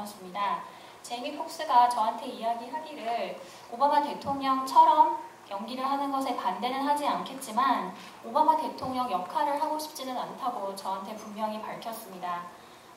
나눴습니다. 제이미 폭스가 저한테 이야기하기를 오바마 대통령처럼 연기를 하는 것에 반대는 하지 않겠지만 오바마 대통령 역할을 하고 싶지는 않다고 저한테 분명히 밝혔습니다.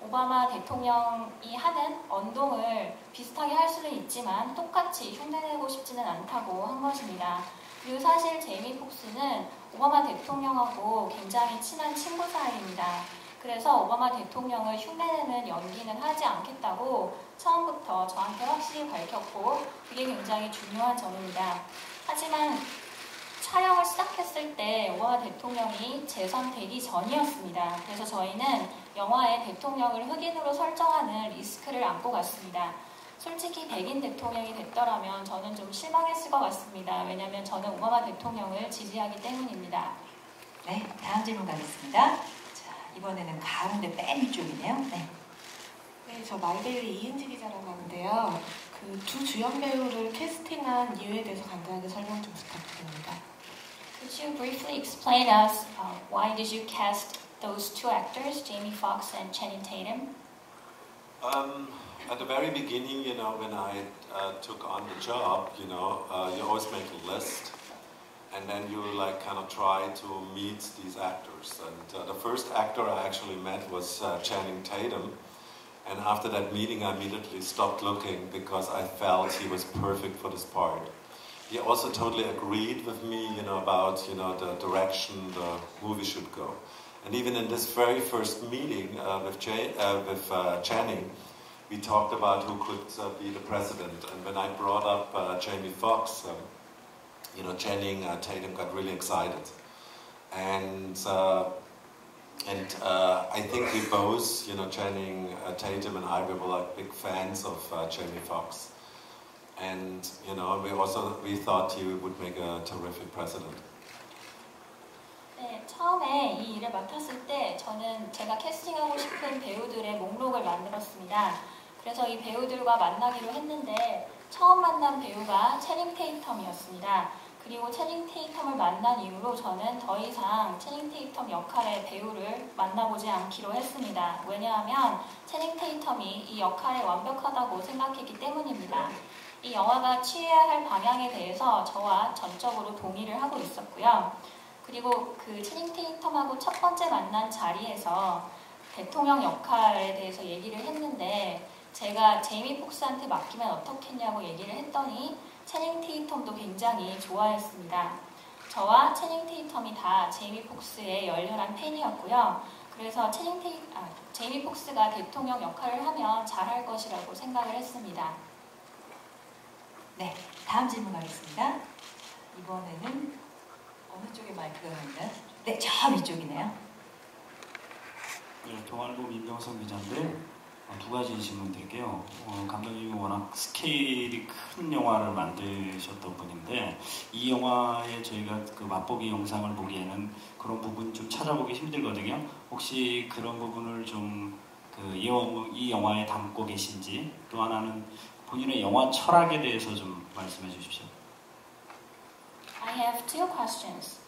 오바마 대통령이 하는 언동을 비슷하게 할 수는 있지만 똑같이 흉내내고 싶지는 않다고 한 것입니다. 그리고 사실 제이미 폭스는 오바마 대통령하고 굉장히 친한 친구 사이입니다. 그래서 오바마 대통령을 흉내내는 연기는 하지 않겠다고 처음부터 저한테 확실히 밝혔고 그게 굉장히 중요한 점입니다. 하지만 촬영을 시작했을 때 오바마 대통령이 재선되기 전이었습니다. 그래서 저희는 영화에 대통령을 흑인으로 설정하는 리스크를 안고 갔습니다. 솔직히 백인 대통령이 됐더라면 저는 좀 실망했을 것 같습니다. 왜냐하면 저는 오바마 대통령을 지지하기 때문입니다. 네, 다음 질문 가겠습니다. 자, 이번에는 가운데 맨 위쪽이네요. 네. 네, 저 마이데일리 이은지 기자라고 하는데요. 그 두 주연 배우를 캐스팅한 이유에 대해서 간단하게 설명 좀 부탁드립니다. Could you briefly explain us why did you cast those two actors, Jamie Foxx and Channing Tatum? At the very beginning, you know, when I took on the job, you know, you always make a list, and then you like kind of try to meet these actors. And the first actor I actually met was Channing Tatum. And after that meeting, I immediately stopped looking because I felt he was perfect for this part. He also totally agreed with me, you know, about, you know, the direction the movie should go. And even in this very first meeting with Channing, we talked about who could be the president. And when I brought up Jamie Foxx, you know, Channing Tatum got really excited. And I think we both, you know, Channing Tatum and I, we were like big fans of Jamie Foxx. And, you know, we thought he would make a terrific president. 네, 처음에 이 일을 맡았을 때 저는 제가 캐스팅하고 싶은 배우들의 목록을 만들었습니다. 그래서 이 배우들과 만나기로 했는데 처음 만난 배우가 채닝 테이텀이었습니다. 그리고 채닝 테이텀을 만난 이후로 저는 더 이상 채닝 테이텀 역할의 배우를 만나보지 않기로 했습니다. 왜냐하면 채닝 테이텀이 이 역할에 완벽하다고 생각했기 때문입니다. 이 영화가 취해야 할 방향에 대해서 저와 전적으로 동의를 하고 있었고요. 그리고 그 채닝 테이텀하고 첫 번째 만난 자리에서 대통령 역할에 대해서 얘기를 했는데 제가 제이미 폭스한테 맡기면 어떻겠냐고 얘기를 했더니 채닝 테이텀도 굉장히 좋아했습니다. 저와 채닝 테이텀이 다 제이미 폭스의 열렬한 팬이었고요. 그래서 제이미 폭스가 대통령 역할을 하면 잘할 것이라고 생각을 했습니다. 네, 다음 질문 가겠습니다. 이번에는 어느 쪽에 마이크가 있나요? 네, 저 위쪽이네요. 네, 동아일보 민병성 기자인데 두 가지 질문 드릴게요. 감독님이 워낙 스케일이 큰 영화를 만드셨던 분인데 이 영화에 저희가 그 맛보기 영상을 보기에는 그런 부분 좀 찾아보기 힘들거든요. 혹시 그런 부분을 좀 이 영화에 담고 계신지, 또 하나는 본인의 영화 철학에 대해서 좀 말씀해 주십시오. I have two questions.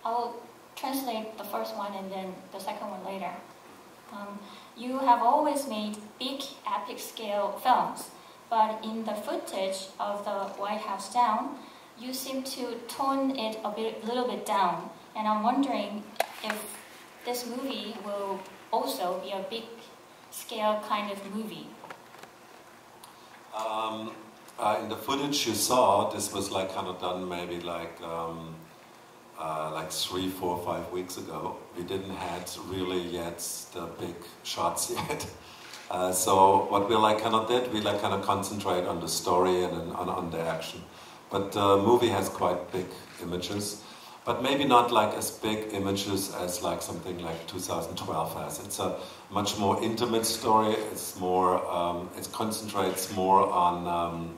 I will translate the first one and then the second one later. You have always made big epic scale films, but in the footage of the White House Down, you seem to tone it little bit down. And I'm wondering if this movie will also be a big scale kind of movie. In the footage you saw, this was like kind of done maybe like 3, 4, 5 weeks ago. We didn't have really yet the big shots yet. So what we like kind of did, we like kind of concentrate on the story and on the action. But the movie has quite big images, but maybe not like as big images as like something like 2012 has. It's a much more intimate story. It's more, it concentrates more on,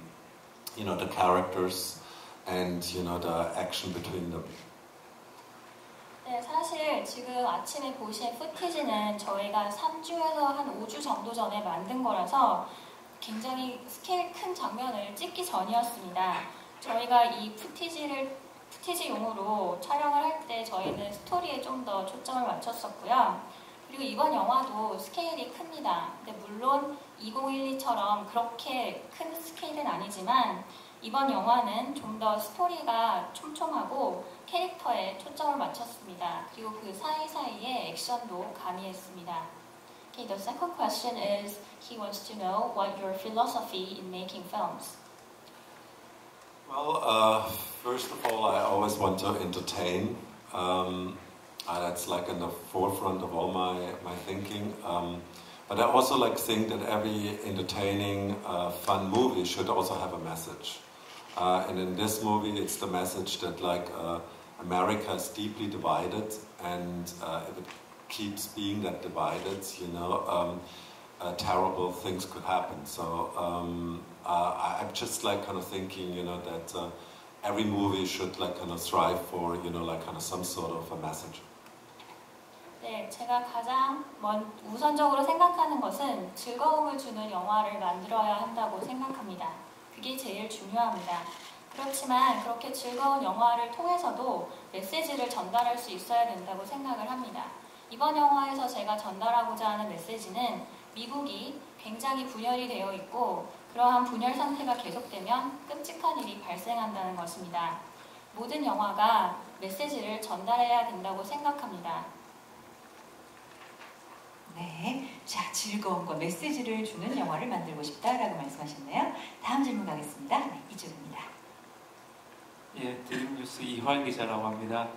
you know, the characters and, you know, the action between them. 네, 사실 지금 아침에 보신 후티지는 저희가 3주에서 한 5주 정도 전에 만든 거라서 굉장히 스케일 큰 장면을 찍기 전이었습니다. 저희가 이 후티지용으로 촬영을 할 때 저희는 스토리에 좀 더 초점을 맞췄었고요. 그리고 이번 영화도 스케일이 큽니다. 근데 물론 2012처럼 그렇게 큰 스케일은 아니지만 이번 영화는 좀 더 스토리가 촘촘하고 캐릭터에 초점을 맞췄습니다. 그리고 그 사이사이에 액션도 가미했습니다. Okay, the second question is he wants to know what your philosophy in making films. Well, first of all, I always want to entertain. That's like in the forefront of all my thinking. But I also like think that every entertaining, fun movie should also have a message. And in this movie, it's the message that like America is deeply divided, and if it keeps being that divided, you know, terrible things could happen. So I'm just like kind of thinking, you know, that every movie should like kind of strive for, you know, like kind of some sort of a message. 네, 제가 가장 우선적으로 생각하는 것은 즐거움을 주는 영화를 만들어야 한다고 생각합니다. 그게 제일 중요합니다. 그렇지만 그렇게 즐거운 영화를 통해서도 메시지를 전달할 수 있어야 된다고 생각을 합니다. 이번 영화에서 제가 전달하고자 하는 메시지는 미국이 굉장히 분열이 되어 있고 그러한 분열 상태가 계속되면 끔찍한 일이 발생한다는 것입니다. 모든 영화가 메시지를 전달해야 된다고 생각합니다. 네, 자, 즐거움과 메시지를 주는 영화를 만들고 싶다라고 말씀하셨네요. 다음 질문 가겠습니다. 네, 이쪽입니다. 예, 드림뉴스 이활 기자라고 합니다.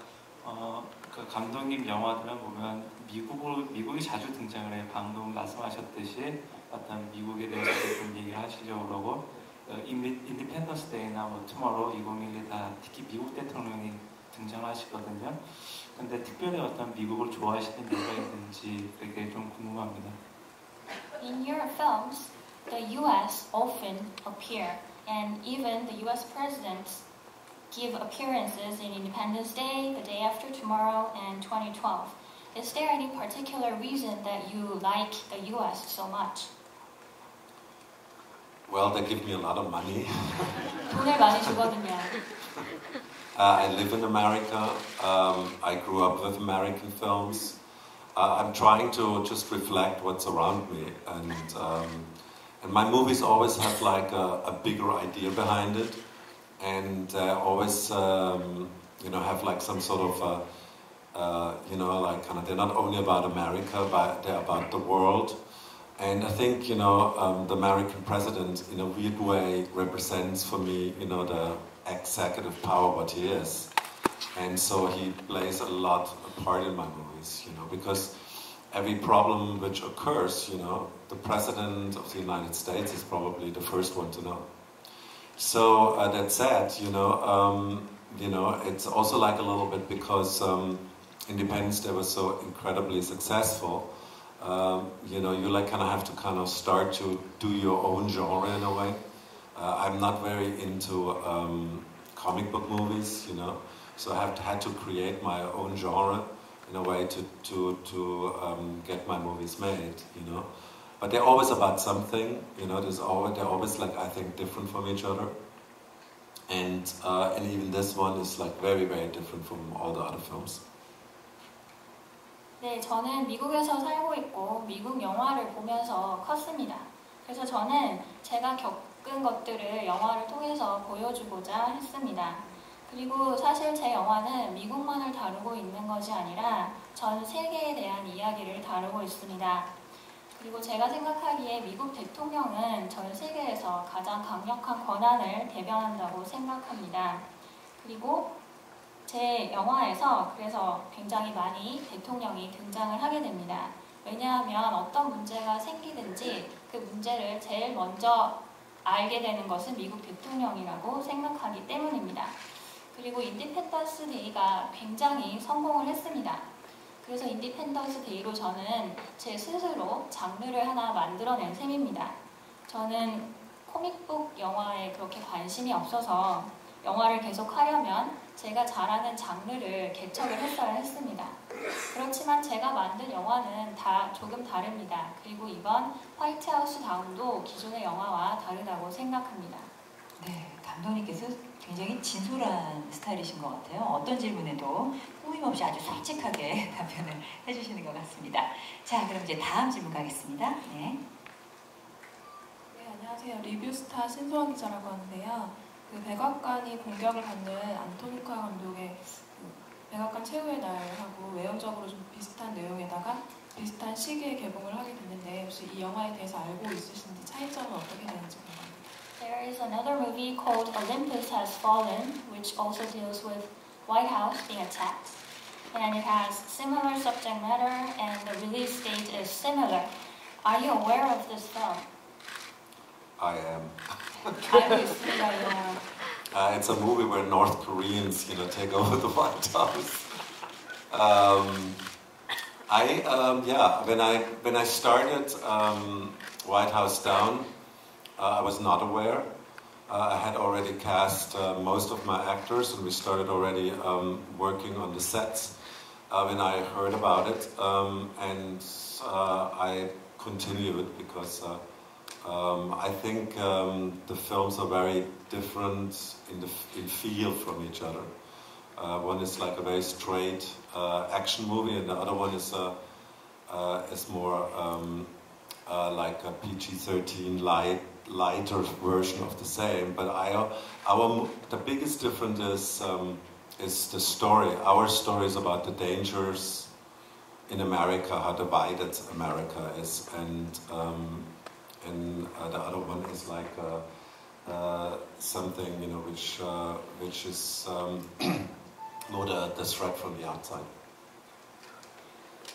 그 감독님 영화들을 보면 미국이 자주 등장을 해요. 방금 말씀하셨듯이 어떤 미국에 대해서 좀 얘기를 하시려고 그러고 인디펜던스 데이나 뭐 투모로우 2012 다 특히 미국 대통령이 등장하시거든요. 근데 특별히 어떤 미국을 좋아하시는 이유가 있는지 그게 좀 궁금합니다. In your films, the U.S. often appear, and even the U.S. presidents give appearances in Independence Day, the day after tomorrow, and 2012. Is there any particular reason that you like the U.S. so much? Well, they give me a lot of money. 돈을 많이 주거든요. I live in America. I grew up with American films. I'm trying to just reflect what's around me, and my movies always have like a bigger idea behind it, and always you know, have like some sort of you know, like kind of, they're not only about America, but they're about the world. And I think, you know, the American president in a weird way represents for me, you know, the executive power what he is. And so he plays a lot a part in my movies, you know, because every problem which occurs, you know, the president of the United States is probably the first one to know. So that said, you know, it's also like a little bit because Independence Day was so incredibly successful. You know, you like kind of have to kind of start to do your own genre in a way. I'm not very into comic book movies, you know, so I had to create my own genre in a way to get my movies made, you know. But they're always about something, you know. They're always like, I think, different from each other, and even this one is like very, very different from all the other films. 네, 저는 미국에서 살고 있고 미국 영화를 보면서 컸습니다. 그래서 저는 제가 겪은 것들을 영화를 통해서 보여주고자 했습니다. 그리고 사실 제 영화는 미국만을 다루고 있는 것이 아니라 전 세계에 대한 이야기를 다루고 있습니다. 그리고 제가 생각하기에 미국 대통령은 전 세계에서 가장 강력한 권한을 대변한다고 생각합니다. 그리고 제 영화에서 그래서 굉장히 많이 대통령이 등장을 하게 됩니다. 왜냐하면 어떤 문제가 생기든지 그 문제를 제일 먼저 알게 되는 것은 미국 대통령이라고 생각하기 때문입니다. 그리고 인디펜던스 데이가 굉장히 성공을 했습니다. 그래서 인디펜던스 데이로 저는 제 스스로 장르를 하나 만들어낸 셈입니다. 저는 코믹북 영화에 그렇게 관심이 없어서 영화를 계속 하려면 제가 잘하는 장르를 개척을 했어야 했습니다. 그렇지만 제가 만든 영화는 다 조금 다릅니다. 그리고 이번 화이트하우스 다운도 기존의 영화와 다르다고 생각합니다. 네, 감독님께서 굉장히 진솔한 스타일이신 것 같아요. 어떤 질문에도 꾸밈없이 아주 솔직하게 답변을 해주시는 것 같습니다. 자, 그럼 이제 다음 질문 가겠습니다. 네. 안녕하세요. 리뷰스타 신소원 기자라고 하는데요. 그 백악관이 공격을 받는 안토니카 감독의 그 백악관 최후의 날하고 외형적으로 좀 비슷한 내용에다가 비슷한 시기에 개봉을 하게 됐는데 혹시 이 영화에 대해서 알고 있으신지 차이점은 어떻게 되는지 궁금합니다. There is another movie called Olympus Has Fallen, which also deals with White House being attacked. And it has similar subject matter and the release date is similar. Are you aware of this film? I am. 알고 있습니다, 이 영화. It's a movie where North Koreans, take over the White House. When I started White House Down, I was not aware. I had already cast most of my actors, and we started already working on the sets when I heard about it, and I continued because I think the films are very different in feel from each other. One is like a very straight action movie, and the other one is more like a PG-13 lighter version of the same. But the biggest difference is the story. Our story is about the dangers in America, how divided America is, and the other one is like something which is more the threat from the outside.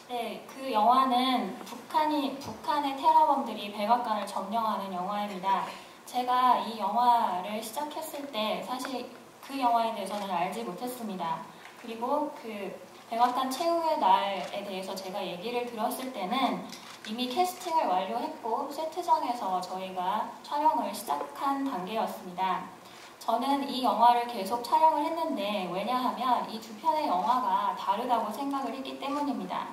네, 그 영화는 북한의 테러범들이 백악관을 점령하는 영화입니다. 제가 이 영화를 시작했을 때 사실 그 영화에 대해서는 알지 못했습니다. 그리고 그 백악관 최후의 날에 대해서 제가 얘기를 들었을 때는 이미 캐스팅을 완료했고 세트장에서 저희가 촬영을 시작한 단계였습니다. 저는 이 영화를 계속 촬영을 했는데 왜냐하면 이 두 편의 영화가 다르다고 생각을 했기 때문입니다.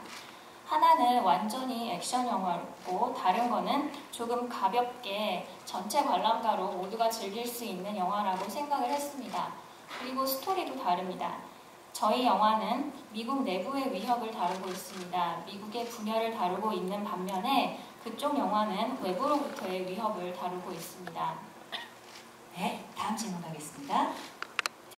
하나는 완전히 액션 영화였고 다른 거는 조금 가볍게 전체 관람가로 모두가 즐길 수 있는 영화라고 생각을 했습니다. 그리고 스토리도 다릅니다. 저희 영화는 미국 내부의 위협을 다루고 있습니다. 미국의 분열을 다루고 있는 반면에 그쪽 영화는 외부로부터의 위협을 다루고 있습니다. 네, 다음 질문 가겠습니다.